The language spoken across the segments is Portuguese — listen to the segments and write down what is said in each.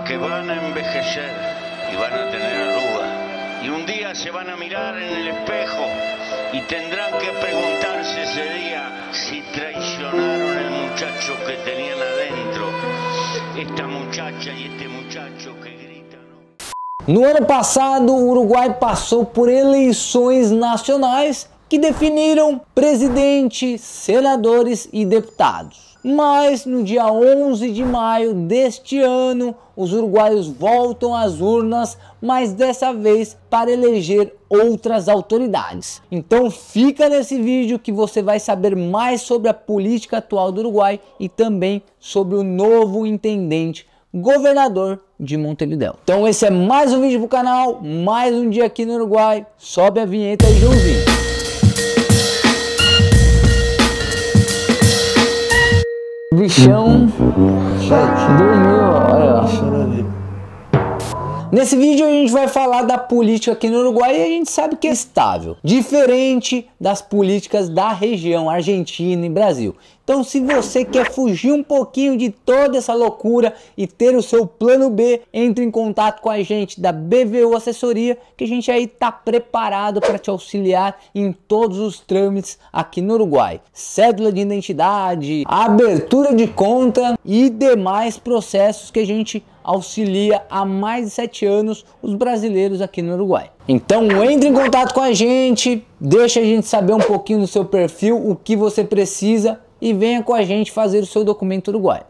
que van a envejecer y van a tener arrugas. Y un día se van a mirar en el espejo y tendrán que preguntarse ese día si traicionaron el muchacho que tenían adentro, esta muchacha y este muchacho que gritan. No ano passado, o Uruguai passou por eleições nacionais que definiram presidente, senadores e deputados. Mas no dia 11 de maio deste ano, os uruguaios voltam às urnas, mas dessa vez para eleger outras autoridades. Então fica nesse vídeo que você vai saber mais sobre a política atual do Uruguai e também sobre o novo intendente governador de Montevidéu. Então esse é mais um vídeo pro canal, mais um dia aqui no Uruguai. Sobe a vinheta aí, Joãozinho. Bichão dormiu, olha. Nesse vídeo a gente vai falar da política aqui no Uruguai e a gente sabe que é estável, diferente das políticas da região Argentina e Brasil. Então, se você quer fugir um pouquinho de toda essa loucura e ter o seu plano B, entre em contato com a gente da BVU Assessoria, que a gente aí tá preparado para te auxiliar em todos os trâmites aqui no Uruguai. Cédula de identidade, abertura de conta e demais processos que a gente auxilia há mais de 7 anos os brasileiros aqui no Uruguai. Então entre em contato com a gente, deixa a gente saber um pouquinho do seu perfil, o que você precisa e venha com a gente fazer o seu documento uruguaio.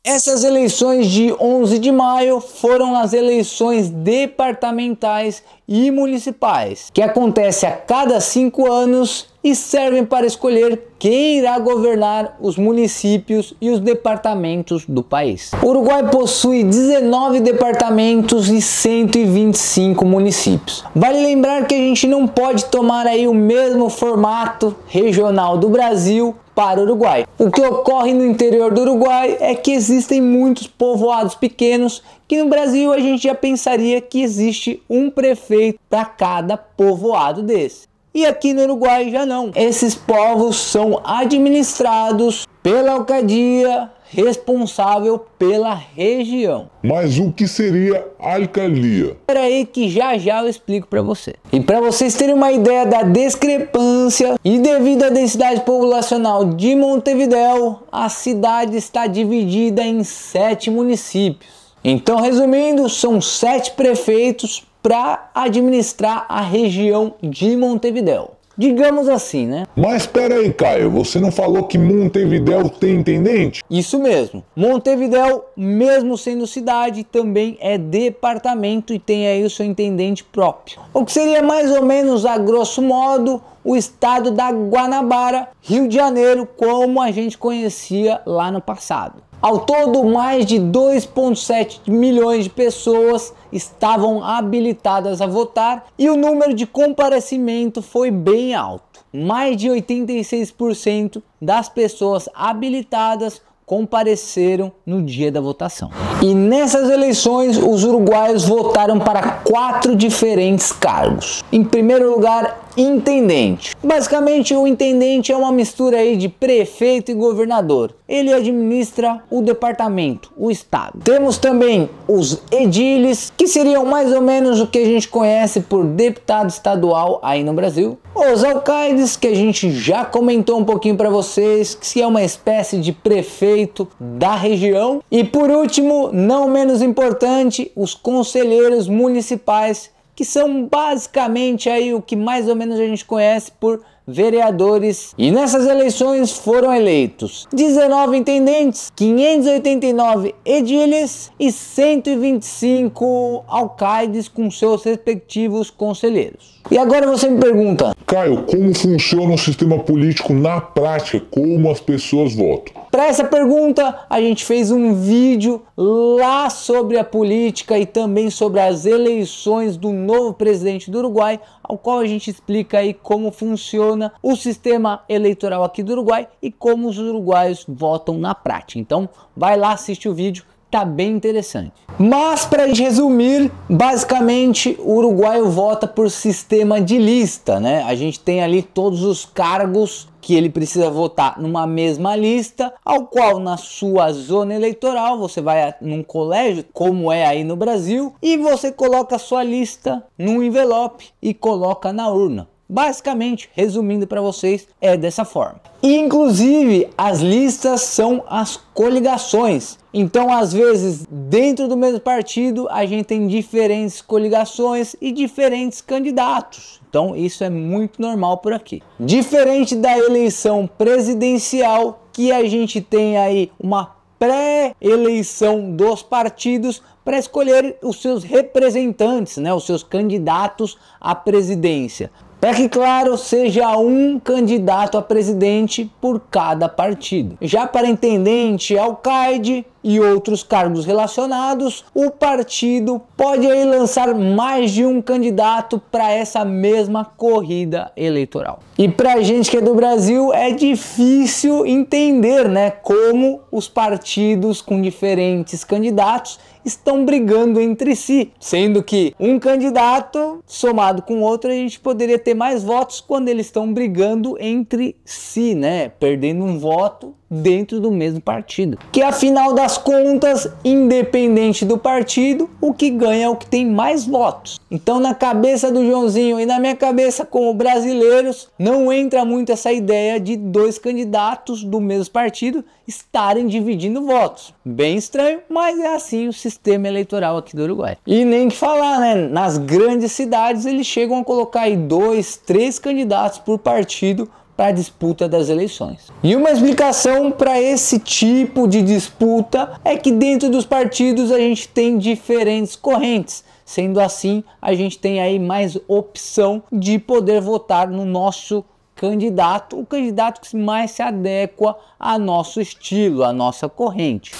Essas eleições de 11 de maio foram as eleições departamentais e municipais, que acontecem a cada 5 anos e servem para escolher quem irá governar os municípios e os departamentos do país. O Uruguai possui 19 departamentos e 125 municípios. Vale lembrar que a gente não pode tomar aí o mesmo formato regional do Brasil para o Uruguai. O que ocorre no interior do Uruguai é que existem muitos povoados pequenos que no Brasil a gente já pensaria que existe um prefeito para cada povoado desse. E aqui no Uruguai já não. Esses povos são administrados pela alcadia responsável pela região. Mas o que seria alcalia? Espera aí que já eu explico para você. E para vocês terem uma ideia da discrepância e devido à densidade populacional de Montevidéu, a cidade está dividida em 7 municípios. Então, resumindo, são 7 prefeitos para administrar a região de Montevidéu. Digamos assim, né? Mas espera aí, Caio, você não falou que Montevidéu tem intendente? Isso mesmo. Montevidéu, mesmo sendo cidade, também é departamento e tem aí o seu intendente próprio. O que seria mais ou menos, a grosso modo, o estado da Guanabara, Rio de Janeiro, como a gente conhecia lá no passado. Ao todo, mais de 2,7 milhões de pessoas estavam habilitadas a votar e o número de comparecimento foi bem alto. Mais de 86% das pessoas habilitadas compareceram no dia da votação. E nessas eleições, os uruguaios votaram para 4 diferentes cargos. Em primeiro lugar, intendente. Basicamente, o intendente é uma mistura aí de prefeito e governador. Ele administra o departamento, o estado. Temos também os ediles, que seriam mais ou menos o que a gente conhece por deputado estadual aí no Brasil. Os alcaides, que a gente já comentou um pouquinho para vocês, que é uma espécie de prefeito da região. E por último, não menos importante, os conselheiros municipais, que são basicamente aí o que mais ou menos a gente conhece por vereadores. E nessas eleições foram eleitos 19 intendentes, 589 ediles e 125 alcaides com seus respectivos conselheiros. E agora você me pergunta, Caio, como funciona o sistema político na prática? Como as pessoas votam? Para essa pergunta, a gente fez um vídeo lá sobre a política e também sobre as eleições do novo presidente do Uruguai, ao qual a gente explica aí como funciona o sistema eleitoral aqui do Uruguai e como os uruguaios votam na prática. Então, vai lá assistir o vídeo, tá bem interessante. Mas para a gente resumir, basicamente o uruguaio vota por sistema de lista, né? A gente tem ali todos os cargos que ele precisa votar numa mesma lista, ao qual na sua zona eleitoral você vai num colégio, como é aí no Brasil, e você coloca a sua lista num envelope e coloca na urna. Basicamente, resumindo para vocês, é dessa forma. E, inclusive, as listas são as coligações. Então, às vezes, dentro do mesmo partido, a gente tem diferentes coligações e diferentes candidatos. Então, isso é muito normal por aqui. Diferente da eleição presidencial, que a gente tem aí uma pré-eleição dos partidos para escolher os seus representantes, né, os seus candidatos à presidência. Para que, claro, seja um candidato a presidente por cada partido. Já para intendente, alcaide e outros cargos relacionados, o partido pode aí lançar mais de um candidato para essa mesma corrida eleitoral. E para a gente que é do Brasil é difícil entender, né, como os partidos com diferentes candidatos estão brigando entre si, sendo que um candidato somado com outro a gente poderia ter mais votos quando eles estão brigando entre si, né, perdendo um voto dentro do mesmo partido. Que afinal das contas, independente do partido, o que ganha é o que tem mais votos. Então, na cabeça do Joãozinho e na minha cabeça como brasileiros, não entra muito essa ideia de dois candidatos do mesmo partido estarem dividindo votos. Bem estranho, mas é assim o sistema eleitoral aqui do Uruguai. E nem que falar, né? Nas grandes cidades eles chegam a colocar aí 2, 3 candidatos por partido para a disputa das eleições. E uma explicação para esse tipo de disputa é que dentro dos partidos a gente tem diferentes correntes. Sendo assim, a gente tem aí mais opção de poder votar no nosso candidato, o candidato que mais se adequa a nosso estilo, a nossa corrente.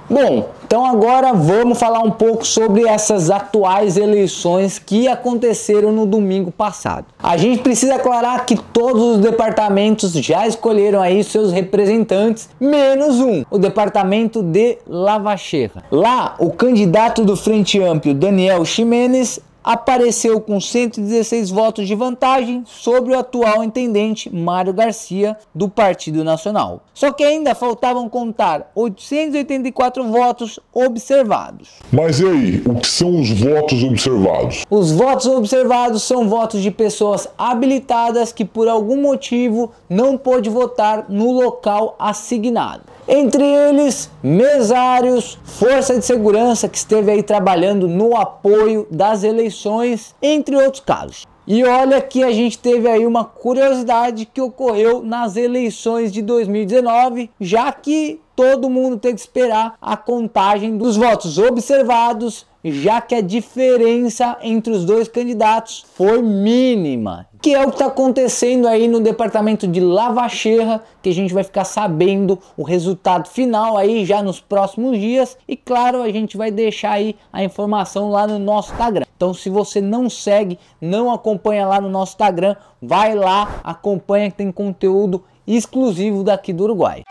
Bom, então agora vamos falar um pouco sobre essas atuais eleições que aconteceram no domingo passado. A gente precisa aclarar que todos os departamentos já escolheram aí seus representantes, menos um, o departamento de Lavacheira. Lá, o candidato do Frente Amplio, Daniel Ximenes, apareceu com 116 votos de vantagem sobre o atual intendente Mário Garcia do Partido Nacional. Só que ainda faltavam contar 884 votos observados. Mas e aí, o que são os votos observados? Os votos observados são votos de pessoas habilitadas que por algum motivo não pôde votar no local assignado. Entre eles, mesários, força de segurança que esteve aí trabalhando no apoio das eleições, entre outros casos. E olha que a gente teve aí uma curiosidade que ocorreu nas eleições de 2019, já que todo mundo tem que esperar a contagem dos votos observados, já que a diferença entre os dois candidatos foi mínima. Que é o que está acontecendo aí no departamento de Lavacheira, que a gente vai ficar sabendo o resultado final aí já nos próximos dias. E claro, a gente vai deixar aí a informação lá no nosso Instagram. Então se você não segue, não acompanha lá no nosso Instagram, vai lá, acompanha que tem conteúdo exclusivo daqui do Uruguai.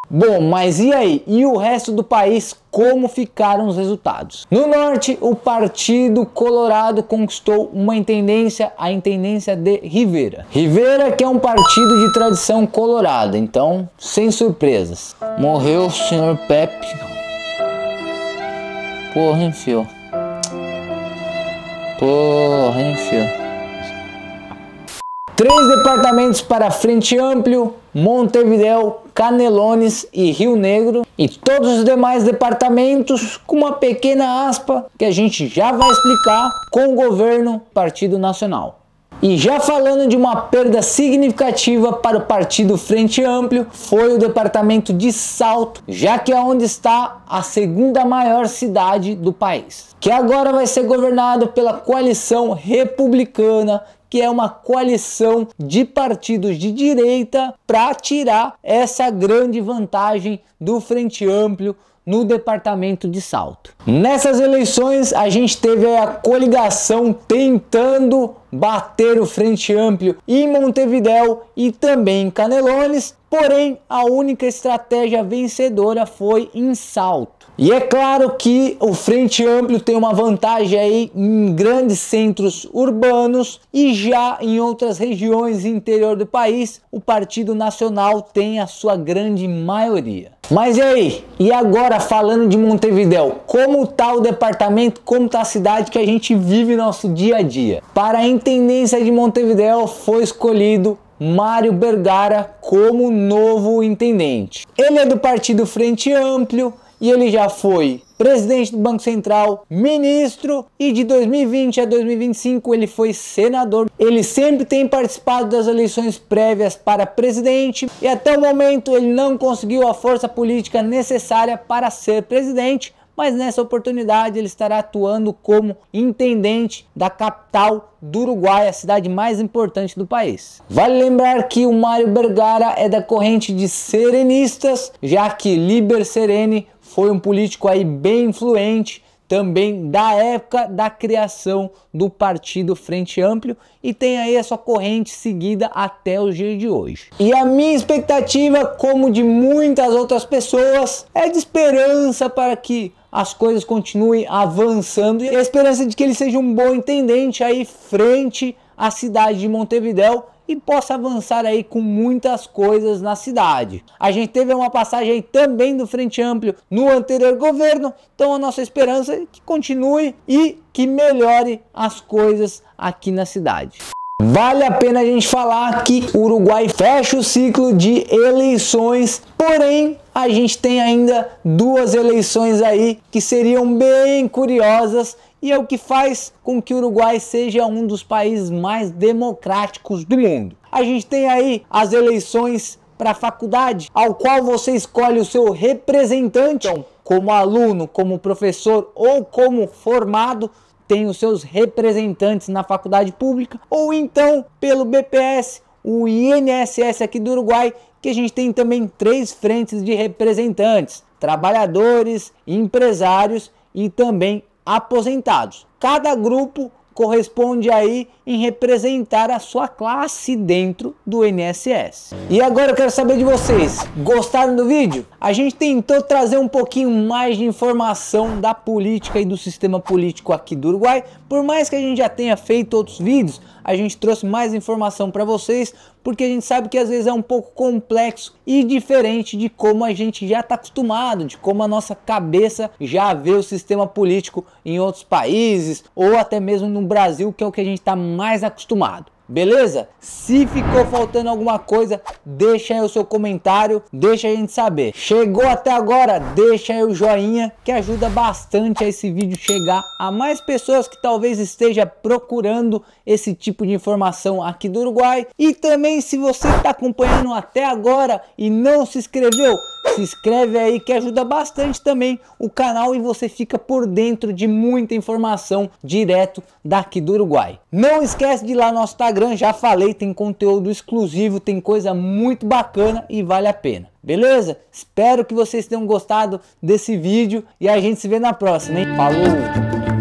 Bom, mas e aí? E o resto do país, como ficaram os resultados? No norte, o Partido Colorado conquistou uma intendência, a intendência de Rivera. Rivera, que é um partido de tradição colorada, então, sem surpresas. Morreu o senhor Pepe. Porra, enfiou. Porra, enfiou. 3 departamentos para Frente Amplio, Montevidéu, Canelones e Rio Negro, e todos os demais departamentos com uma pequena aspa que a gente já vai explicar com o governo Partido Nacional. E já falando de uma perda significativa para o Partido Frente Amplio, foi o departamento de Salto, já que é onde está a segunda maior cidade do país, que agora vai ser governado pela coalição republicana, que é uma coalição de partidos de direita para tirar essa grande vantagem do Frente Amplio no departamento de Salto. Nessas eleições a gente teve a coligação tentando bater o Frente Amplio em Montevidéu e também em Canelones, porém a única estratégia vencedora foi em Salto. E é claro que o Frente Amplio tem uma vantagem aí em grandes centros urbanos e já em outras regiões do interior do país o Partido Nacional tem a sua grande maioria. Mas e aí? E agora falando de Montevidéu, como está o departamento, como está a cidade que a gente vive nosso dia a dia? Para a intendência de Montevidéu foi escolhido Mário Bergara como novo intendente. Ele é do Partido Frente Amplio e ele já foi presidente do Banco Central, ministro e de 2020 a 2025 ele foi senador. Ele sempre tem participado das eleições prévias para presidente e até o momento ele não conseguiu a força política necessária para ser presidente, mas nessa oportunidade ele estará atuando como intendente da capital do Uruguai, a cidade mais importante do país. Vale lembrar que o Mário Bergara é da corrente de serenistas, já que Liber Sereni foi um político aí bem influente, também da época da criação do Partido Frente Amplio e tem aí a sua corrente seguida até os dias de hoje. E a minha expectativa, como de muitas outras pessoas, é de esperança para que as coisas continuem avançando e a esperança de que ele seja um bom intendente aí frente à cidade de Montevidéu e possa avançar aí com muitas coisas na cidade. A gente teve uma passagem aí também do Frente Amplio no anterior governo, então a nossa esperança é que continue e que melhore as coisas aqui na cidade. Vale a pena a gente falar que o Uruguai fecha o ciclo de eleições, porém a gente tem ainda duas eleições aí que seriam bem curiosas e é o que faz com que o Uruguai seja um dos países mais democráticos do mundo. A gente tem aí as eleições para a faculdade, ao qual você escolhe o seu representante, como aluno, como professor ou como formado, tem os seus representantes na faculdade pública, ou então pelo BPS, o INSS aqui do Uruguai, que a gente tem também 3 frentes de representantes: trabalhadores, empresários e também aposentados. Cada grupo corresponde aí em representar a sua classe dentro do INSS. E agora eu quero saber de vocês, gostaram do vídeo? A gente tentou trazer um pouquinho mais de informação da política e do sistema político aqui do Uruguai. Por mais que a gente já tenha feito outros vídeos, a gente trouxe mais informação para vocês, porque a gente sabe que às vezes é um pouco complexo e diferente de como a gente já está acostumado, de como a nossa cabeça já vê o sistema político em outros países, ou até mesmo no Brasil, que é o que a gente está mais acostumado. Beleza? Se ficou faltando alguma coisa, deixa aí o seu comentário, deixa a gente saber. Chegou até agora, deixa aí o joinha, que ajuda bastante a esse vídeo chegar a mais pessoas que talvez esteja procurando esse tipo de informação aqui do Uruguai. E também, se você está acompanhando até agora e não se inscreveu, se inscreve aí que ajuda bastante também o canal e você fica por dentro de muita informação direto daqui do Uruguai. Não esquece de ir lá no nosso Instagram, já falei, tem conteúdo exclusivo, tem coisa muito bacana e vale a pena. Beleza? Espero que vocês tenham gostado desse vídeo e a gente se vê na próxima, hein? Falou!